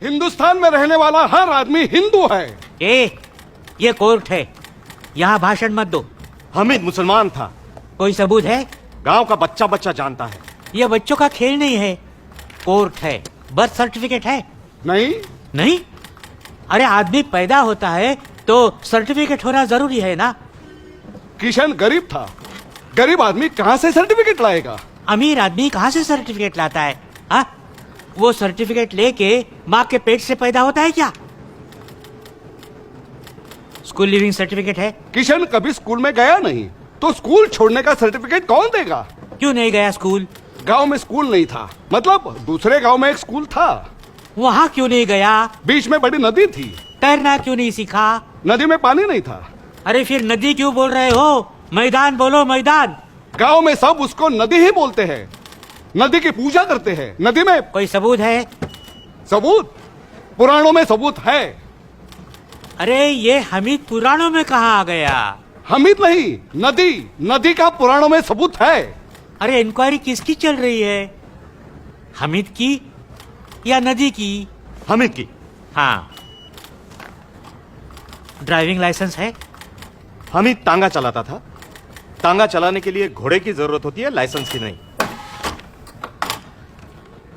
हिंदुस्तान में रहने वाला हर आदमी हिंदू है। ये कोर्ट है, यहाँ भाषण मत दो। हामिद मुसलमान था। कोई सबूत है? गांव का बच्चा बच्चा जानता है। ये बच्चों का खेल नहीं है, कोर्ट है। बर्थ सर्टिफिकेट है? नहीं। नहीं? अरे आदमी पैदा होता है तो सर्टिफिकेट होना जरूरी है ना। किशन गरीब था, गरीब आदमी कहाँ से सर्टिफिकेट लाएगा? अमीर आदमी कहाँ से सर्टिफिकेट लाता है? हाँ, वो सर्टिफिकेट लेके माँ के पेट से पैदा होता है क्या? स्कूल लिविंग सर्टिफिकेट है? किशन कभी स्कूल में गया नहीं, तो स्कूल छोड़ने का सर्टिफिकेट कौन देगा? क्यों नहीं गया स्कूल? गांव में स्कूल नहीं था, मतलब दूसरे गांव में एक स्कूल था। वहाँ क्यों नहीं गया? बीच में बड़ी नदी थी। तैरना क्यों नहीं सीखा? नदी में पानी नहीं था। अरे फिर नदी क्यों बोल रहे हो? मैदान बोलो, मैदान। गांव में सब उसको नदी ही बोलते हैं, नदी की पूजा करते हैं। नदी में कोई सबूत है? सबूत? पुराणों में सबूत है। अरे ये हमीद पुराणों में कहाँ आ गया? हमीद नहीं, नदी। नदी का पुराणों में सबूत है। अरे इंक्वायरी किसकी चल रही है? हमीद की या नदी की? हामिद की। हाँ। ड्राइविंग लाइसेंस है? हामिद तांगा चलाता था। तांगा चलाने के लिए घोड़े की जरूरत होती है, लाइसेंस की नहीं।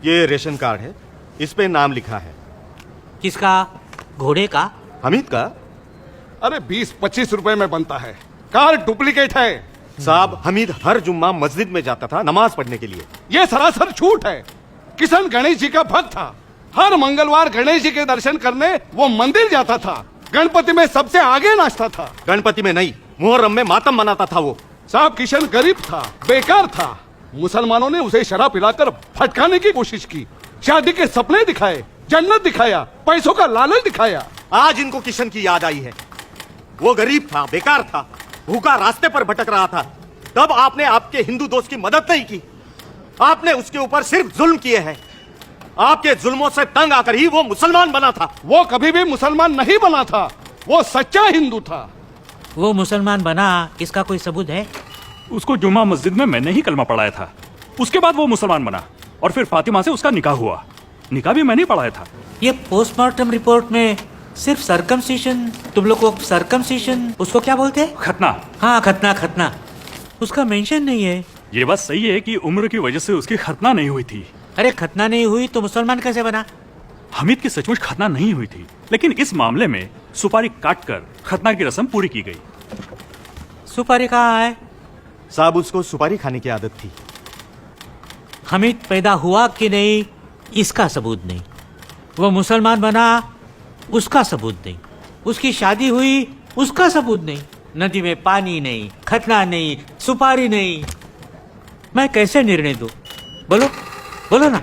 ये रेशन कार्ड है, इस पे नाम लिखा है। किसका? घोड़े का? हामिद का। अरे 20-25 रुपए में बनता है। कार डुप्लीकेट है। साहब, हमीद हर जुम्मा मस्जिद में जाता था नमाज पढ़ने के लिए। ये सरासर झूठ है। किशन गणेश जी का भक्त था। हर मंगलवार गणेश जी के दर्शन करने वो मंदिर जाता था। गणपति में सबसे आगे नाचता था। गणपति में नहीं, मुहर्रम में मातम मनाता था वो। साहब, किशन गरीब था, बेकार था। मुसलमानों ने उसे शराब पिलाकर भटकाने की कोशिश की। शादी के सपने दिखाए, जन्नत दिखाया, पैसों का लालच दिखाया। आज इनको किशन की याद आई है। वो गरीब था, बेकार था, भूखा रास्ते पर भटक रहा था। तब आपने आपके हिंदू दोस्त की मदद नहीं की। आपने उसके ऊपर सिर्फ जुल्म किए हैं। आपके जुल्मों से तंग आकर ही वो मुसलमान बना था। वो कभी भी मुसलमान नहीं बना था, वो सच्चा हिंदू था। वो मुसलमान बना, इसका कोई सबूत है? उसको जुम्मा मस्जिद में मैंने ही कलमा पढ़ाया था। उसके बाद वो मुसलमान बना और फिर फातिमा से उसका निकाह हुआ। निकाह भी मैंने ही पढ़ाया था। ये पोस्टमार्टम रिपोर्ट में सिर्फ सर्कमसिशन, तुम लोग को सर्कमसिशन, उसको क्या बोलते हैं? खतना। हाँ, खतना, खतना। उसका मेंशन नहीं है। ये बात सही है कि उम्र की वजह से उसकी खतना नहीं हुई थी। अरे खतना नहीं हुई तो मुसलमान कैसे बना? हमीद की सचमुच खतना नहीं हुई थी, लेकिन इस मामले में सुपारी काटकर खतना की रस्म पूरी की गई। सुपारी कहाँ है? साहब, उसको सुपारी खाने की आदत थी। हमीद पैदा हुआ कि नहीं, इसका सबूत नहीं। वो मुसलमान बना, उसका सबूत नहीं। उसकी शादी हुई, उसका सबूत नहीं। नदी में पानी नहीं, खतना नहीं, सुपारी नहीं। मैं कैसे निर्णय दूं? बोलो, बोलो ना।